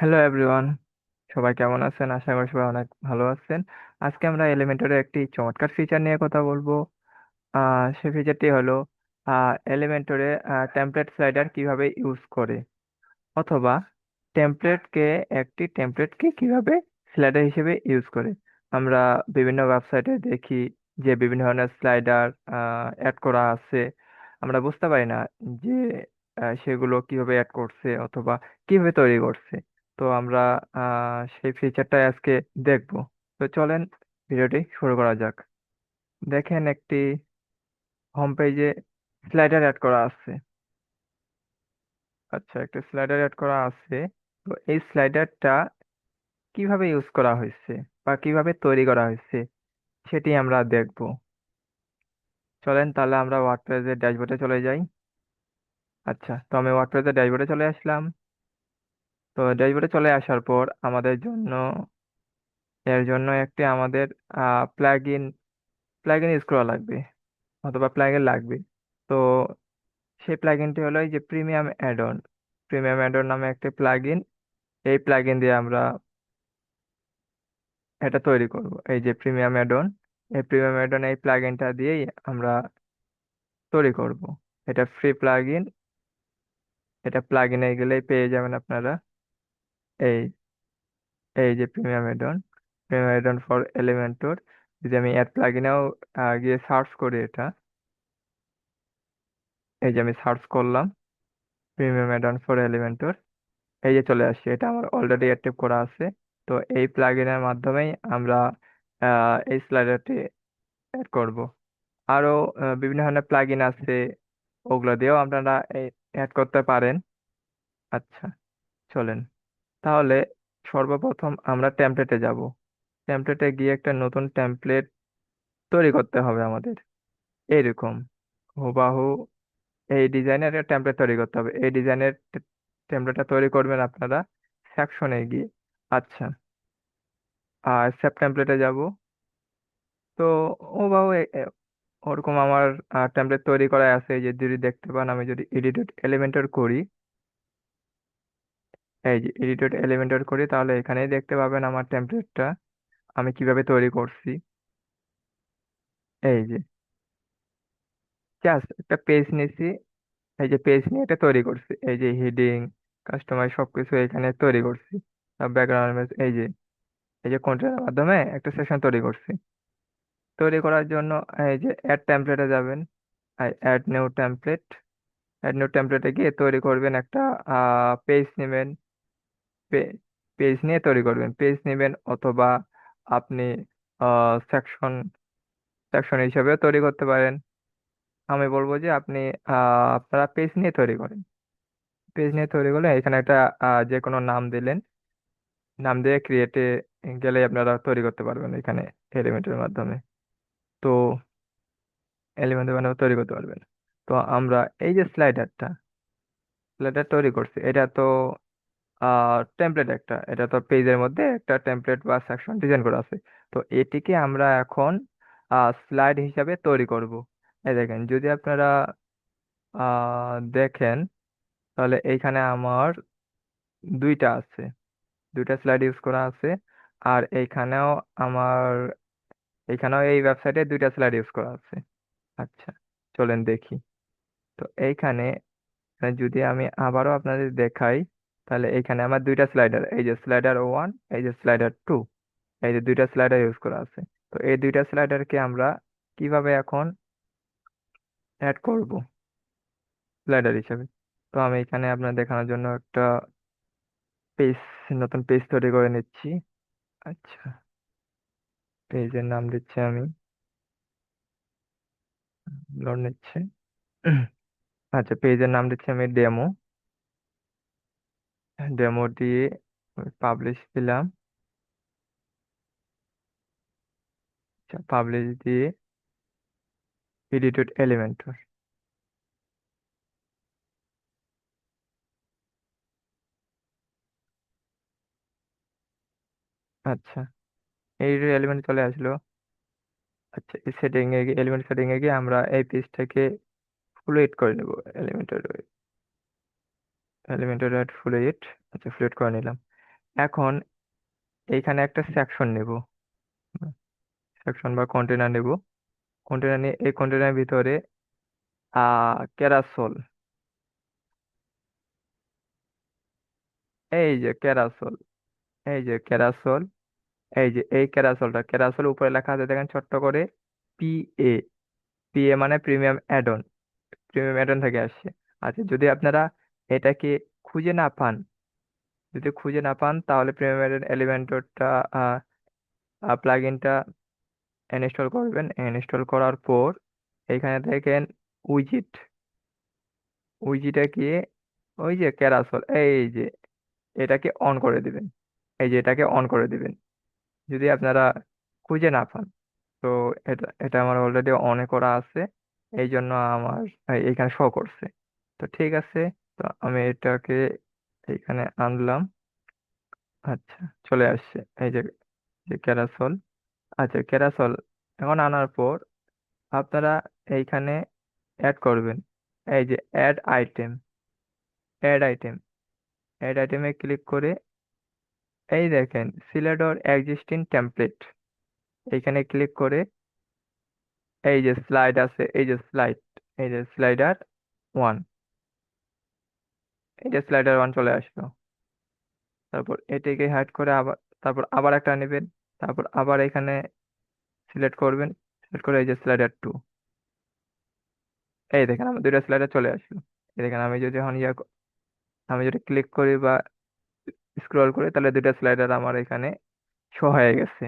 Hello everyone, সবাই কেমন আছেন? আশা করি সবাই অনেক ভালো আছেন। আজকে আমরা এলিমেন্টরের একটি চমৎকার ফিচার নিয়ে কথা বলবো। সেই ফিচারটি হলো এলিমেন্টরে টেমপ্লেট স্লাইডার কিভাবে ইউজ করে, অথবা টেমপ্লেটকে একটি টেমপ্লেটকে কিভাবে স্লাইডার হিসেবে ইউজ করে। আমরা বিভিন্ন ওয়েবসাইটে দেখি যে বিভিন্ন ধরনের স্লাইডার অ্যাড করা আছে। আমরা বুঝতে পারি না যে সেগুলো কিভাবে অ্যাড করছে অথবা কিভাবে তৈরি করছে। তো আমরা সেই ফিচারটাই আজকে দেখব। তো চলেন ভিডিওটি শুরু করা যাক। দেখেন, একটি হোম পেজে স্লাইডার অ্যাড করা আছে। আচ্ছা, একটা স্লাইডার অ্যাড করা আছে। তো এই স্লাইডারটা কিভাবে ইউজ করা হয়েছে বা কিভাবে তৈরি করা হয়েছে সেটি আমরা দেখব। চলেন তাহলে আমরা ওয়ার্ডপ্রেসের ড্যাশবোর্ডে চলে যাই। আচ্ছা, তো আমি ওয়ার্ডপ্রেসের ড্যাশবোর্ডে চলে আসলাম। তো ড্যাশবোর্ডে চলে আসার পর এর জন্য একটি আমাদের প্লাগইন প্লাগইন ইউজ করা লাগবে, অথবা প্লাগইন লাগবে। তো সেই প্লাগইনটি হলো এই যে প্রিমিয়াম অ্যাড অন নামে একটি প্লাগইন। এই প্লাগইন দিয়ে আমরা এটা তৈরি করব। এই যে প্রিমিয়াম অ্যাড অন এই প্লাগইনটা দিয়েই আমরা তৈরি করব। এটা ফ্রি প্লাগইন। এটা প্লাগইনে গেলেই পেয়ে যাবেন আপনারা। এই এই যে premium add on for Elementor. যদি আমি অ্যাড প্লাগইনেও গিয়ে সার্চ করি এটা, এই যে আমি সার্চ করলাম premium add on for Elementor, এই যে চলে আসছে। এটা আমার অলরেডি অ্যাক্টিভ করা আছে। তো এই প্লাগইনের মাধ্যমেই আমরা এই স্লাইডারটি অ্যাড করব। আরো বিভিন্ন ধরনের প্লাগইন আছে, ওগুলো দিয়েও আপনারা অ্যাড করতে পারেন। আচ্ছা, চলেন তাহলে সর্বপ্রথম আমরা টেমপ্লেটে যাব। টেমপ্লেটে গিয়ে একটা নতুন টেমপ্লেট তৈরি করতে হবে আমাদের। এইরকম হুবাহু এই ডিজাইনের একটা টেমপ্লেট তৈরি করতে হবে। এই ডিজাইনের টেমপ্লেটটা তৈরি করবেন আপনারা সেকশনে গিয়ে। আচ্ছা, আর সেভ টেমপ্লেটে যাব। তো হুবাহু ওরকম আমার টেমপ্লেট তৈরি করা আছে। এই যে যদি দেখতে পান, আমি যদি এডিট এলিমেন্টর করি, এই যে এডিট এলিমেন্টর করি, তাহলে এখানেই দেখতে পাবেন আমার টেমপ্লেটটা আমি কিভাবে তৈরি করছি। এই যে জাস্ট একটা পেজ নিয়েছি, এই যে পেজ নিয়ে এটা তৈরি করছি। এই যে হেডিং, কাস্টমাইজ সবকিছু এখানে তৈরি করছি। ব্যাকগ্রাউন্ড ইমেজ, এই যে কন্টেন্টের মাধ্যমে একটা সেকশন তৈরি করছি। তৈরি করার জন্য এই যে অ্যাড টেমপ্লেটে যাবেন। অ্যাড নিউ টেমপ্লেটে গিয়ে তৈরি করবেন একটা পেজ নেবেন। পেজ নিয়ে তৈরি করবেন, পেজ নেবেন, অথবা আপনি সেকশন সেকশন হিসাবেও তৈরি করতে পারেন। আমি বলবো যে আপনারা পেজ নিয়ে তৈরি করেন। পেজ নিয়ে তৈরি করলে এখানে একটা যে কোনো নাম দিলেন, নাম দিয়ে ক্রিয়েটে গেলে আপনারা তৈরি করতে পারবেন এখানে এলিমেন্টের মাধ্যমে। তো এলিমেন্টের মাধ্যমে তৈরি করতে পারবেন। তো আমরা এই যে স্লাইডার তৈরি করছি, এটা তো এটা তো পেজের মধ্যে একটা টেমপ্লেট বা সেকশন ডিজাইন করা আছে। তো এটিকে আমরা এখন স্লাইড হিসাবে তৈরি করব। এই দেখেন, যদি আপনারা দেখেন, তাহলে এইখানে আমার দুইটা আছে, দুইটা স্লাইড ইউজ করা আছে। আর আমার এইখানেও এই ওয়েবসাইটে দুইটা স্লাইড ইউজ করা আছে। আচ্ছা, চলেন দেখি। তো এইখানে যদি আমি আবারও আপনাদের দেখাই, তাহলে এইখানে আমার দুইটা স্লাইডার, এই যে স্লাইডার 1, এই যে স্লাইডার 2, এই যে দুইটা স্লাইডার ইউজ করা আছে। তো এই দুইটা স্লাইডারকে আমরা কিভাবে এখন অ্যাড করব স্লাইডার হিসাবে। তো আমি এখানে আপনার দেখানোর জন্য একটা পেজ নতুন পেজ তৈরি করে নিচ্ছি। আচ্ছা, পেজের নাম দিচ্ছি আমি, লোড নিচ্ছে। আচ্ছা, পেজের নাম দিচ্ছি আমি ডেমো। ডেমো দিয়ে পাবলিশ দিলাম। আচ্ছা, পাবলিশ দিয়ে এডিটেড এলিমেন্টর। আচ্ছা, এডিটেড এলিমেন্ট চলে আসলো। আচ্ছা, এই এলিমেন্ট সেটিং এ গিয়ে আমরা এই পেজটাকে ফুল করে নেব। এলিমেন্টর এলিমেন্টর ফুল এইট। আচ্ছা, ফুল করে নিলাম। এখন এইখানে একটা সেকশন নেব, সেকশন বা কন্টেনার নেব। কন্টেনার নিয়ে এই কন্টেনারের ভিতরে ক্যারাসোল, এই যে ক্যারাসোল, এই যে ক্যারাসোল, এই যে এই ক্যারাসোলটা, ক্যারাসোল উপরে লেখা আছে দেখেন ছোট্ট করে, PA। PA মানে প্রিমিয়াম অ্যাডন, প্রিমিয়াম অ্যাডন থেকে আসছে। আচ্ছা, যদি আপনারা এটাকে খুঁজে না পান, যদি খুঁজে না পান তাহলে প্রিমিয়াম অ্যাডন এলিমেন্টরটা প্লাগ ইনটা ইনস্টল করবেন। ইনস্টল করার পর এখানে দেখেন উইজিট, উইজিটে গিয়ে ওই যে ক্যারাসল, এই যে এটাকে অন করে দিবেন, এই যে এটাকে অন করে দিবেন যদি আপনারা খুঁজে না পান। তো এটা এটা আমার অলরেডি অনে করা আছে, এই জন্য আমার এইখানে শো করছে। তো ঠিক আছে, তো আমি এটাকে এইখানে আনলাম। আচ্ছা, চলে আসছে এই যে, যে ক্যারাসল। আচ্ছা, ক্যারাসল এখন আনার পর আপনারা এইখানে অ্যাড করবেন, এই যে add item, add item, add আইটেমে ক্লিক করে এই দেখেন সিলেক্ট অর এক্সিস্টিং টেমপ্লেট, এইখানে ক্লিক করে এই যে স্লাইড আছে, এই যে স্লাইড, এই যে স্লাইডার ওয়ান, এই যে স্লাইডার ওয়ান চলে আসলো। তারপর এটিকে হাইড করে আবার, তারপর আবার একটা নেবেন, তারপর আবার এখানে সিলেক্ট করবেন, সিলেক্ট করে এই যে স্লাইডার টু, এই দেখেন আমার দুইটা স্লাইডার চলে আসলো। এই দেখেন আমি যদি এখন আমি যদি ক্লিক করি বা স্ক্রল করি তাহলে দুইটা স্লাইডার আমার এখানে শো হয়ে গেছে।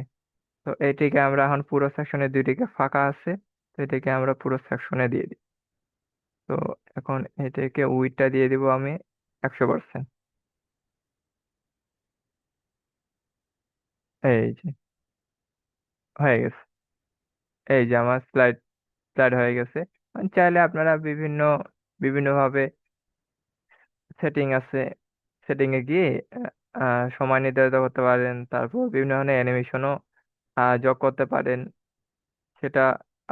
তো এইটিকে আমরা এখন পুরো সেকশনে, দুইটিকে ফাঁকা আছে, তো এটাকে আমরা পুরো সেকশনে দিয়ে দিই। তো এখন এটাকে উইডটা দিয়ে দিব আমি 100%। এই যে হয়ে গেছে, এই যে আমার স্লাইড, স্লাইড হয়ে গেছে। চাইলে আপনারা বিভিন্ন বিভিন্নভাবে সেটিং আছে, সেটিং এ গিয়ে সময় নির্ধারিত করতে পারেন, তারপর বিভিন্ন ধরনের অ্যানিমেশনও যোগ করতে পারেন। সেটা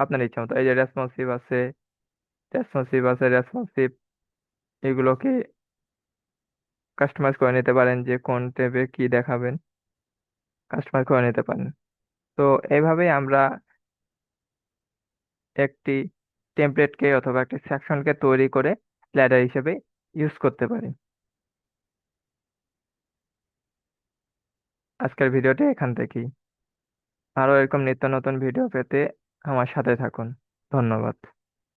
আপনার ইচ্ছা মতো। এই যে রেসপন্সিভ আছে, রেসপন্সিভ আছে, রেসপন্সিভ এগুলোকে কাস্টমাইজ করে নিতে পারেন, যে কোন ট্যাবে কি দেখাবেন কাস্টমাইজ করে নিতে পারেন। তো এইভাবেই আমরা একটি টেমপ্লেটকে অথবা একটি সেকশনকে তৈরি করে স্লাইডার হিসেবে ইউজ করতে পারি। আজকের ভিডিওটি এখান থেকেই। আরো এরকম নিত্য নতুন ভিডিও পেতে আমার সাথে থাকুন। ধন্যবাদ।